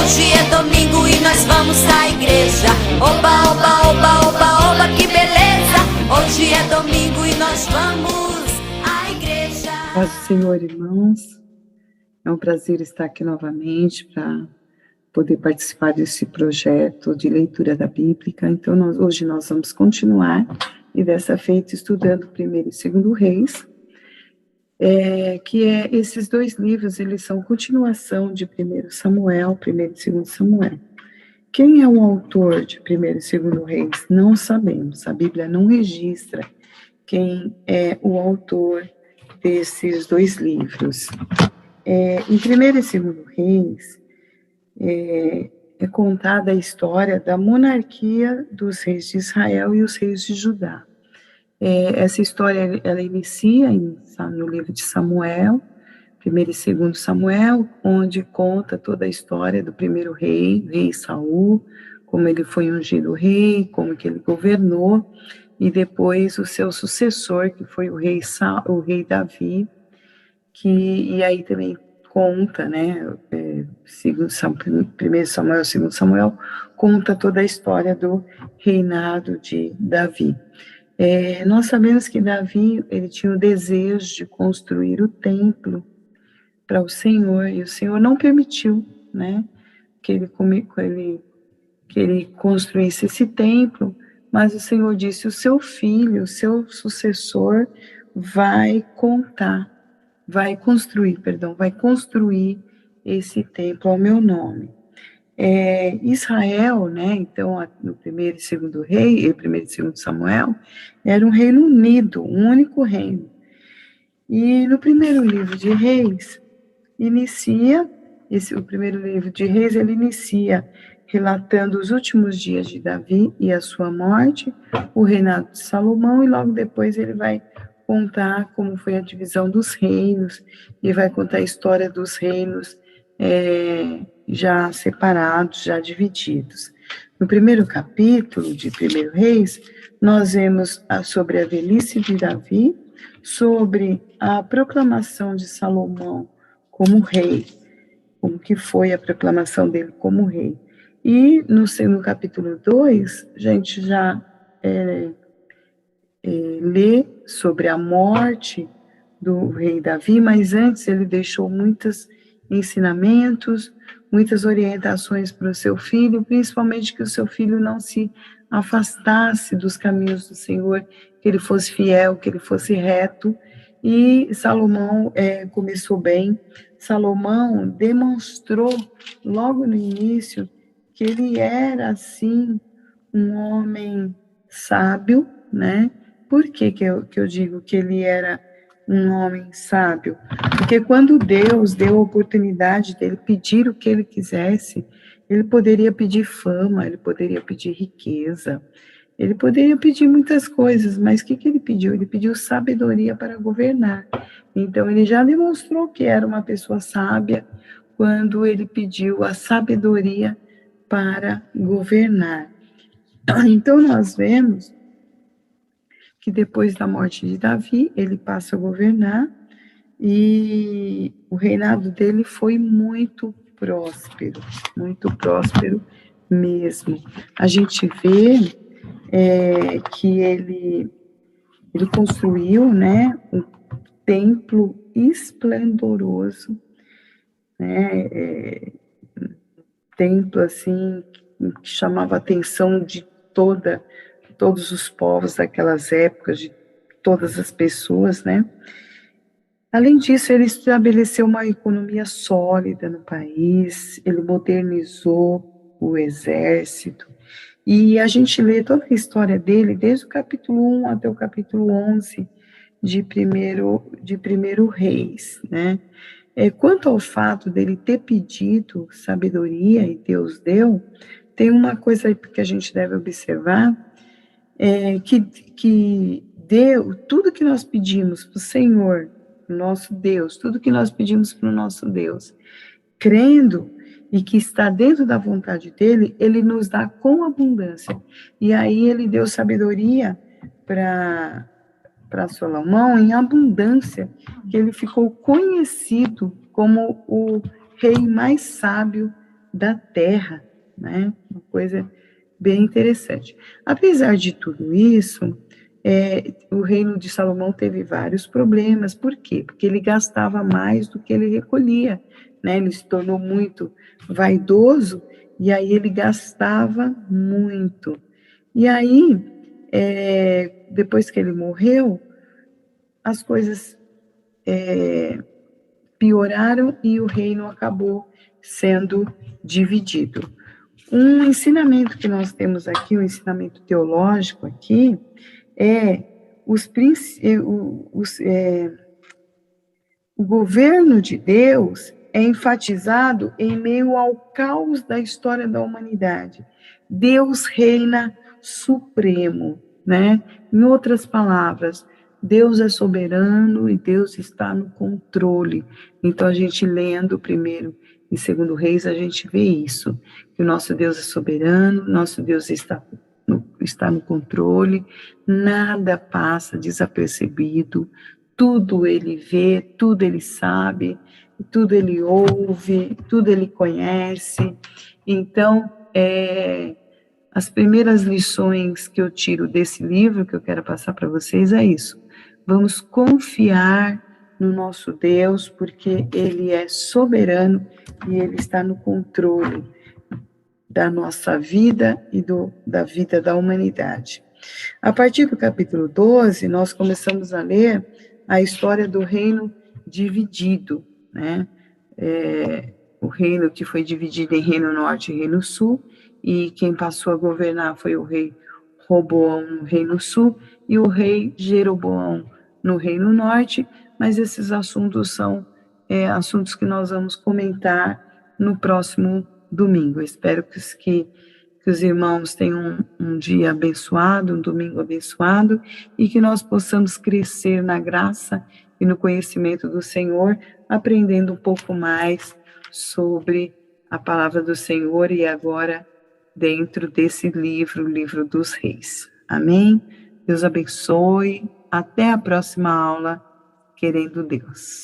Hoje é domingo e nós vamos à igreja. Oba, oba, oba, oba, oba, que beleza. Hoje é domingo e nós vamos à igreja. Paz do Senhor, irmãos. É um prazer estar aqui novamente para poder participar desse projeto de leitura da Bíblia. Então, hoje nós vamos continuar, e dessa feita estudando 1º e 2º Reis, esses dois livros, eles são continuação de 1º Samuel, 1º e 2º Samuel. Quem é o autor de 1º e 2º Reis? Não sabemos, a Bíblia não registra quem é o autor desses dois livros. Em 1º e 2º Reis, é contada a história da monarquia dos reis de Israel e os reis de Judá. Essa história, ela inicia no livro de Samuel, 1º e 2º Samuel, onde conta toda a história do primeiro rei Saul, como ele foi ungido rei, como que ele governou, e depois o seu sucessor, que foi o rei Davi, e aí também conta, né, 1º Samuel, 2º Samuel, conta toda a história do reinado de Davi. Nós sabemos que Davi, ele tinha o desejo de construir o templo para o Senhor, e o Senhor não permitiu, né, que ele construísse esse templo, mas o Senhor disse: o seu filho, o seu sucessor vai construir esse templo ao meu nome. Israel, né, então, no 1º e 2º Rei, 1º e 2º Samuel, era um reino unido, um único reino. E no primeiro livro de Reis, o primeiro livro de Reis, ele inicia relatando os últimos dias de Davi e a sua morte, o reinado de Salomão, e logo depois ele vai contar como foi a divisão dos reinos, e vai contar a história dos reinos já separados, já divididos. No primeiro capítulo de 1º Reis, nós vemos sobre a velhice de Davi, sobre a proclamação de Salomão como rei, como que foi a proclamação dele como rei. E no capítulo 2, a gente já lê sobre a morte do rei Davi, mas antes ele deixou muitos ensinamentos, muitas orientações para o seu filho, principalmente que o seu filho não se afastasse dos caminhos do Senhor, que ele fosse fiel, que ele fosse reto. E Salomão começou bem. Salomão demonstrou logo no início que ele era, assim, um homem sábio, né? Por que eu digo que ele era um homem sábio? Porque quando Deus deu a oportunidade dele pedir o que ele quisesse, ele poderia pedir fama, ele poderia pedir riqueza, ele poderia pedir muitas coisas, mas o que ele pediu? Ele pediu sabedoria para governar. Então, ele já demonstrou que era uma pessoa sábia quando ele pediu a sabedoria para governar. Então, nós vemos que depois da morte de Davi, ele passa a governar, e o reinado dele foi muito próspero mesmo. A gente vê que ele construiu, né, um templo esplendoroso, né, templo assim que chamava a atenção de todos os povos daquelas épocas, de todas as pessoas, né? Além disso, ele estabeleceu uma economia sólida no país, ele modernizou o exército, e a gente lê toda a história dele, desde o capítulo 1 até o capítulo 11 de 1º Reis, né? Quanto ao fato dele ter pedido sabedoria e Deus deu, tem uma coisa aí que a gente deve observar, que deu tudo que nós pedimos para o Senhor, nosso Deus, tudo que nós pedimos para o nosso Deus, crendo e que está dentro da vontade dele, ele nos dá com abundância. E aí ele deu sabedoria para Salomão em abundância, que ele ficou conhecido como o rei mais sábio da terra, né? Uma coisa bem interessante. Apesar de tudo isso, o reino de Salomão teve vários problemas. Por quê? Porque ele gastava mais do que ele recolhia, né? Ele se tornou muito vaidoso e aí ele gastava muito. E aí, depois que ele morreu, as coisas pioraram e o reino acabou sendo dividido. Um ensinamento que nós temos aqui, um ensinamento teológico aqui, é o governo de Deus é enfatizado em meio ao caos da história da humanidade. Deus reina supremo, né? Em outras palavras, Deus é soberano e Deus está no controle. Então, a gente lendo primeiro e segundo Reis, a gente vê isso, que o nosso Deus é soberano, nosso Deus está no controle, nada passa desapercebido, tudo ele vê, tudo ele sabe, tudo ele ouve, tudo ele conhece. Então, as primeiras lições que eu tiro desse livro, que eu quero passar para vocês, é isso. Vamos confiar no nosso Deus, porque ele é soberano e ele está no controle da nossa vida e da vida da humanidade. A partir do capítulo 12, nós começamos a ler a história do reino dividido, né? O reino que foi dividido em reino norte e reino sul, e quem passou a governar foi o rei Roboão no reino sul e o rei Jeroboão no reino norte, mas esses assuntos são assuntos que nós vamos comentar no próximo domingo. Eu espero que os irmãos tenham um dia abençoado, um domingo abençoado, e que nós possamos crescer na graça e no conhecimento do Senhor, aprendendo um pouco mais sobre a palavra do Senhor e agora dentro desse livro, o livro dos Reis. Amém? Deus abençoe. Até a próxima aula, querendo Deus.